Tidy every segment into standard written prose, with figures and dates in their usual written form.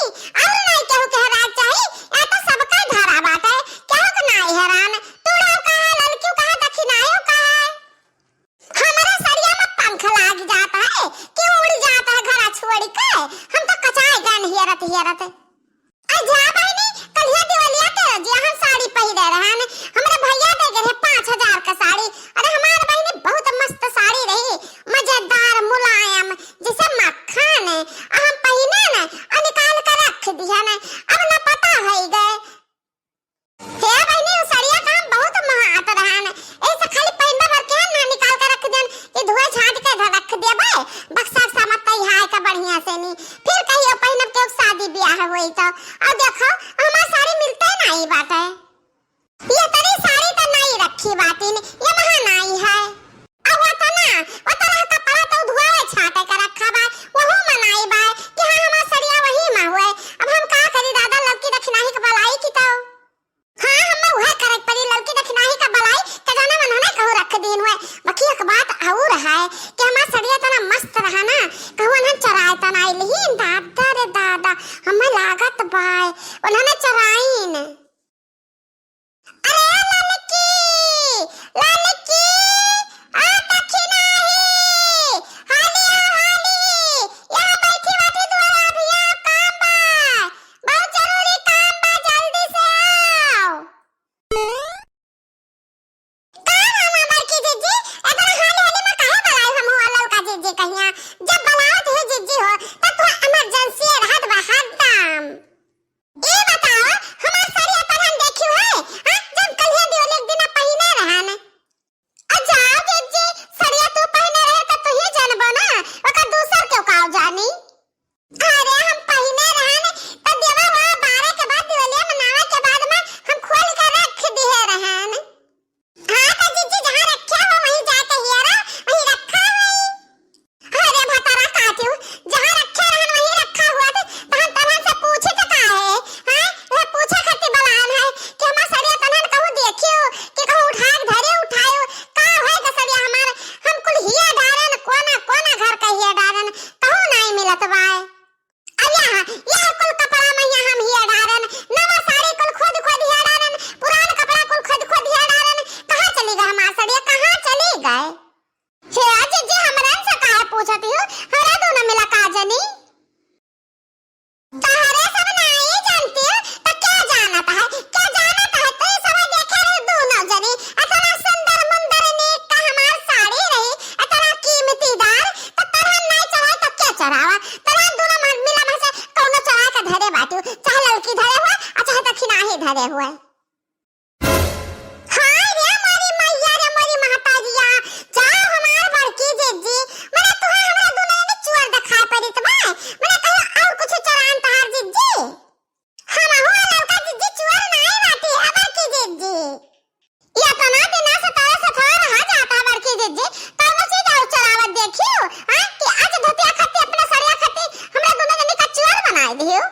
नहीं और नहीं केहू के हराए चाहिए या तो सबका धरा बाटे केहू के नहीं हरान तूड़ा कहा लड़कियों कहा दक्षिणायो कहा हमारा सरिया में पंख लाग जाता है कि उड़ जाता है घरा छोड़ के हम तो कचाए गन हियरत हियरत जा बहनी कलिया दिवालिया के जे हम साड़ी पहिरे रहन हमरे भैया दे गए 5000 का साड़ी अरे हमार बहनी बहुत मस्त साड़ी रही मजेदार मुलायम जैसे मक्खन हम पहिने न और निकाल कर रख दिया न अब न पता है गए हे बहनी उस साड़िया का हम बहुत महात रहन ऐसे खाली पहिनबा भर के न निकाल कर रख देन ये धोए छाट के रख दे भाई बक्सा समत हाय का बढ़िया से नहीं फिर कहियो पहिनब के शादी ब्याह होई तो अब देखो हमार साड़ी मिलते नहीं बाटे ये तरी साड़ी तो नहीं रखी बाटी ने ये महा नहीं है अब वो तो कपड़ा तो धुआवे छाटे का रखा बा वहु मनाई बा कि हां हमार सरिया वही में हुए अब हम का करी दादा लड़की दक्षिणाही का बलाई की तो हां हम वह करक पड़ी लड़की दक्षिणाही का बलाई के जाने मन होने कहू रख दिन हुए बाकी एक बात और है कि हमार सरिया तो ना मस्त रहा ना कहू ना चराय त नहीं लिहिन दादा रे दादा हमें लागत बाय उन्होंने चराइन अरे ललकी आ दक्षिणाही हाली यहाँ बैठी बैठी द्वारा भैया काम बा बहुत जरूरी काम बा जल्दी से आओ काम हम बड़की जीजी अगर हाली में काहे बलाई हम हो लौका जीजी कहिया जब बलावत है जीजी हो तब तो इमरजेंसी रहत बा हरदम ये बताओ हमार सरिया पर हम देखियो है हां जब कलिया दियो एक दिन पहिने रहन अच्छा जीजी सरिया तू पहिने रहे त तू ही जानबो ना ओका दूसर क्यों काव जानी अरे हम पहिने रहन त देवा वहां 12 के बाद दिवाली मनावे के बाद में हम खोल कर रख दिए रहन हां त जीजी जहां रखा हो वहीं जाके हियरा वहीं रखा है अरे भतारा काटियो जहां रखा रहन वहीं रखा हुआ था हम तहन से पूछे त का है हां वो पूछे खातिर बलान है कि हमार सरिया तहन कहू देखियो कि कहू उठा के धरे उठायो का है के सरिया हमार हम कुल हिया डारन कोना कोना घर का हिया डारन कहू नहीं मिलत बा अरे यह कुल कपड़ा में यहाँ हम हिया डारन नवा साड़ी कुल खुद खुद हिया डारन पुरान कपड़ा कुल खुद खुद हिया डारन कहां चली गई हमार सरिया कहां चली गए हे आज जी हमरन से काहे पूछती हो हमरा दोनों मिला का जनी तहरे सब नहीं जानती हो तो क्या जानता है तो ये सब देखे रहे दोनों जनी इतना सुंदर मुंदर नेक का हमार साड़ी रही इतना कीमतीदार तो तरह नहीं चढ़ाए तो क्या चढ़ावा तरह दोनों मिला में से कौनो चढ़ा के धरे बाटू चाहे लड़की धरे हुए और चाहे दक्षिणाही धरे हुए हाय रे मोरी मैया रे मोरी माताजिया जाओ हमार बड़की जीजी मने तू हमरा दोनों ने चुअर दिखाई पड़ी त भाई मने कहियो और कुछ चरान तहार जीजी हम हुआ लड़का जीजी चुअर नहीं बाटी है बड़की जीजी या तो ना दिन से तारे से थोड़ा रहा जाता है बड़की जीजी तब से जाओ चरावत देखियो हां कि आज धोतिया खाती अपना सरिया खाती हमरा दोनों जने का चुअर बनाई दियो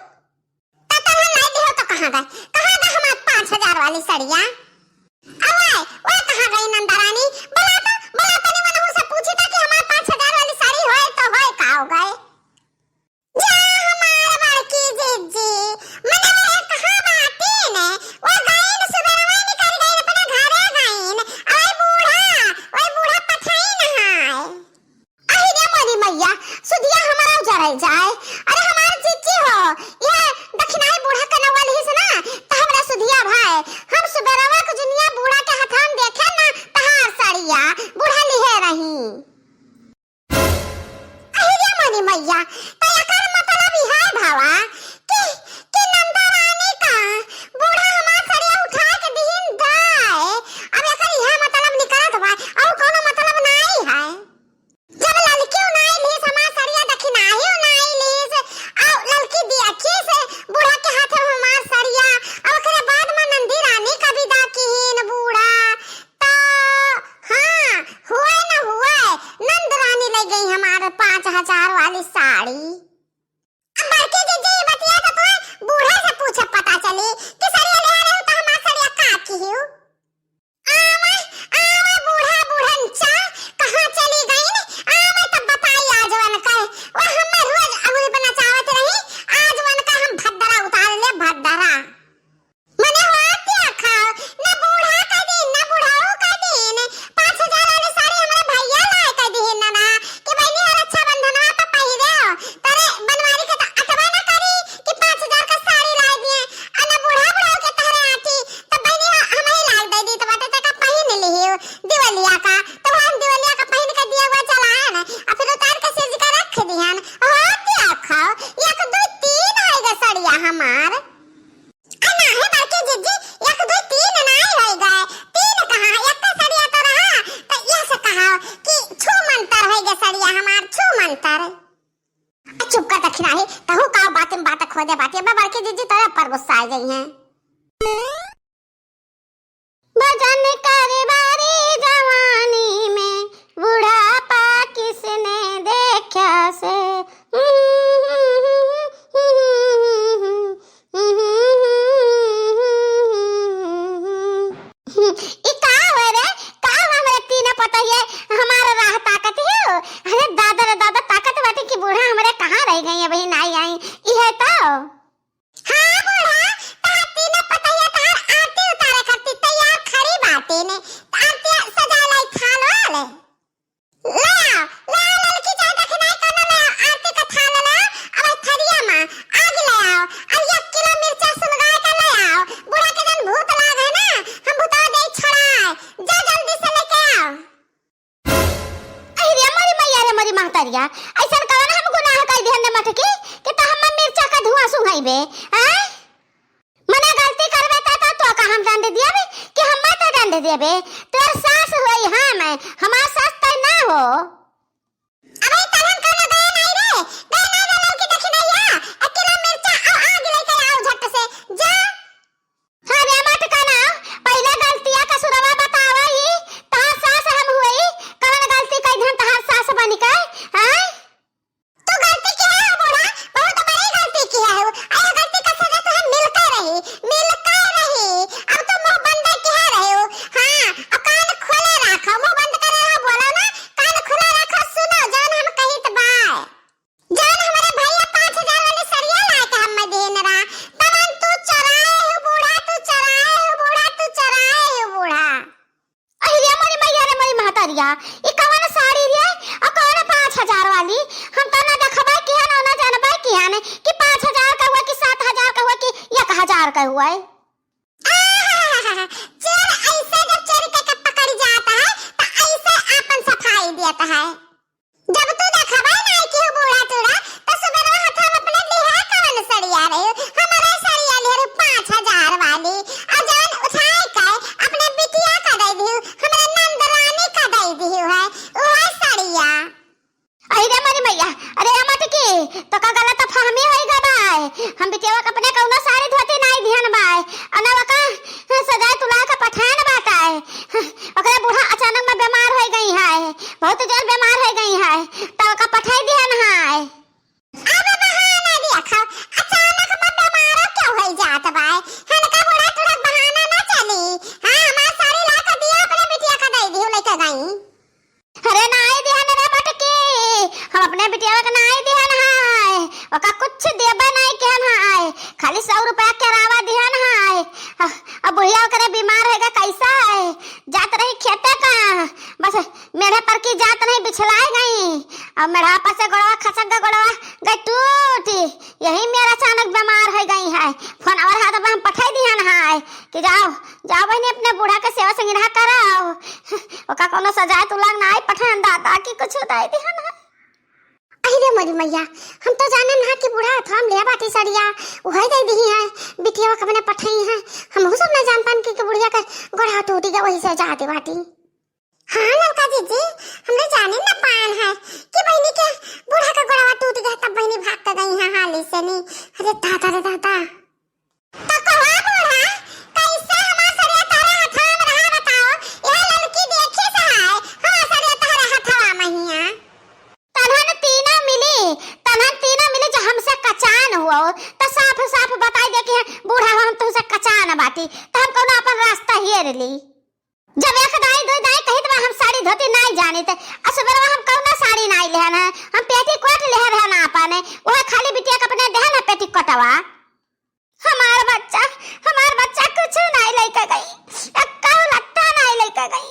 तब नहीं दियो तो कहां गए हमार 5000 वाली सरिया अरे वो कहां गई नंदरानी बोला तो नहीं मैंने उनसे पूछी था कि हमारे 5000 वाली साड़ी होए तो होए का हो गए जा हमारे बड़की जीजी मैंने वो कहां बाती ने वो गई न सुबह में निकल गई अपने घरे गई ओए बूढ़ा पठाई नहाए आई रे मोरी मैया सुधिया हमारा उजरल जाए अरे हमार जीजी हो ये दक्षिणाई बूढ़ा का नवल ही सुना तो हमरा सुधिया भाई हम सुबेरवा को दुनिया बूढ़ा के हाथ हम देखे ना तहार सड़िया बूढ़ा लिहे रही अरे मोनी मैया तो एकर मतलब ई है भावा कि नंदरानी का बूढ़ा हमार सड़िया उठा के दीन दाए अब एकर यह मतलब निकलत बा और कोनो मतलब नहीं है जब लड़की नहीं लीस हमार सड़िया दक्षिणाही नहीं लीस और लड़की देखी से बूढ़ा के हाथ में हमार सड़िया और ओकरे बाद में नंदी रानी का विदा कीन बूढ़ा तो हां हुए न हुए नंद रानी ले गई हमारे 5000 वाली साड़ी अब बड़के जीजी बतिया तो बूढ़ा से पूछे पता चली कि सरिया ले आ रहे तो हमार सरिया का की हो आवा बूढ़ा बूढ़नचा कहां चली गई ने आवा तब बताई आज वन का वो हम रोज अगुरी बना चाहत रही आज वन का हम देखना है कहू का बात में बात खोदे बात है बड़के जीजी तोरे पर गुस्सा आ गई हैं भजन करे बारी जवानी में बुढ़ापा किसने देखा से ऐसा कवन हम गुनाह कर दिहन न मटकी कि त हम मिर्चा का धुआं सुंघाइबे हैं मने गलती करबे त तो का हम दंड दियाबे कि हम मत दंड देबे तोर सास होई हम हमार सास त ना हो अबे तहन कोनो दे नहीं रे दे ना लौकी देखि नैया 1 किलो मिर्चा आग लेके आओ झट से जा अरे मत कहना पहले गलतिया का सुरवा बतावई तहार सास हम होई कवन गलती कई धन तहार सास बनी का हैं तो गलती की है बूढ़ा बहुत बड़ी गलती की है आया गलती का सजा तो हम मिलकर रही अब तो मुंह बंद किए रहे हो हां अब कान खोले रखो मुंह बंद करे रहो बोला ना कान खुला रखो सुनो जान हम कहित बाय जान हमारे भैया 5000 वाली सरिया लाए के हम देन रहा तमन तू चराए हो बूढ़ा तू चराए हो बूढ़ा तू चराए हो बूढ़ा अरे मोरी मैया रे मोरी महतरिया ई कवन साड़ी रे आ कौन 5000 वाली हम त ना देखबै कि है ना जानबै कि है कि 5000 का हुआ कि 7000 का हुआ कि 1000 का हुआ है चोर ऐसे जब चोरी करके पकड़ जाता है तो ऐसे अपन सफाई देता है जब तू देखबै ना कि बूढ़ा तोड़ा तो सुबह हाथ में अपने लिए कवन सड़िया रे हमारे सड़िया ले रे 5000 वाली आ जान उठाए के अपने बिटिया का दे दियो हमरे नंदरानी का दे दियो है ओए सड़िया अरे मरी मैया अरे मत की तो का गलत फहमी होई ग बाय हम बिटिया के अपने कौनो साड़ी धोती नहीं ध्यान बाय अनवा का सजाए तुला का पठान बाटाए ओकरा बूढ़ा अचानक में बीमार हो गई है बहुत जल्द बीमार हो गई है तो का पठाई ध्यान है अब बहाना दिया खाओ अचानक में बीमार क्यों हो जात बाय हन का बूढ़ा तुरा बहाना ना चली हां हमार साड़ी ला के दिया अपने बिटिया का दे दियो लेके गई अरे नाई ध्यान रे मटकी हम अपने बिटिया का नाई ध्यान है ओका कुछ देबे नहीं केन है खाली 100 रुपया के रावा ध्यान है अब बुढ़िया करे बीमार हैगा कैसा है जात रही खेते का बस मेरे पर की जात नहीं बिछलाए गई अब मेरा पास से गोड़वा खसक गोड़वा गई टूटी यही मेरा अचानक बीमार हो गई है फोन और हाथ में हम पठाई दिहन है कि जाओ जाओ बहनी अपने बूढ़ा के सेवा संगिरा कराओ ओका कोनो सजाए तुलंग नाई पठान दादा की कुछ दाई दिहन है अरे मोरी मैया हम तो जाने ना कि बूढ़ा हम ले बाटी सड़िया वही दे दी है बिटिया का अपने पठाई है हम हो सब ना जान पान कि बुढ़िया का गोड़ा टूटी गया वही से जाते बाटी हां लड़का जीजी हमने जाने ना पान है कि बहनी के बूढ़ा का गोड़ा टूट गया तब बहनी भागता गई है हाली से नहीं अरे दादा रे दादा तो कहा बूढ़ा कैसे हमार सरिया तारा हाथ में रहा बताओ यह लड़की देखे से है हां सरिया तारा हाथवा महिया तनहन मिली जो हमसे कचान हुआ तो साफ साफ बताई दे कि बूढ़ा हम तुमसे कचान बाटी तो हम कोनो अपन रास्ता हेर ली जब एक दाई दो दाई कहित बा हम साड़ी धोती नहीं जानी थे असबरवा हम कोनो साड़ी नहीं लेहन हम पेटी कोट ले रहन अपन वो खाली बिटिया के अपने देहन पेटी कोटवा हमार बच्चा कुछ नहीं लेके गई एक्का लट्टा नहीं लेके गई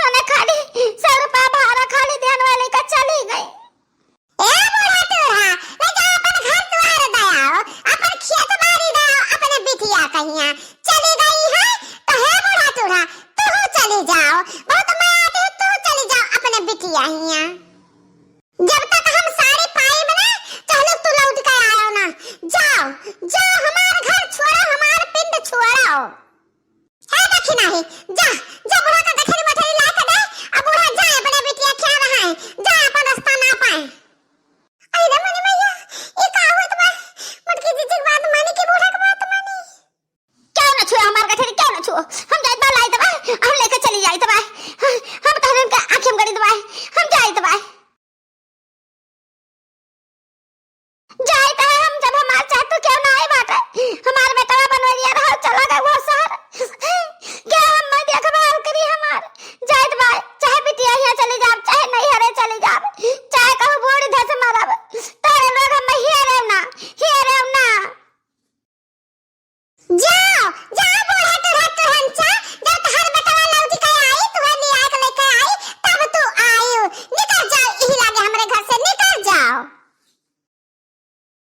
हने खाली 100 रुपया भाड़ा खाली देन वाले का चली गई ए बूढ़ा तोरा ले जा अपन घर द्वार दयाओ अपन खेत बाड़ी दयाओ अपने बिटिया कहिया चली गई है तो हे बूढ़ा तोरा तू चली जाओ बहुत मैं आती हूं तू चली जाओ अपने बिटिया हिया जब तक हम साड़ी पाए ना चलो तू लौट के आओ ना जाओ हमार घर छोड़ो हमार पिंड छोड़ो है देखी नहीं जा बूढ़ा का गठरी मठरी ला के दे अब बूढ़ा जाए अपने बिटिया क्या रहा है जा अपन रास्ता ना पाए अरे मनी मैया ये का जय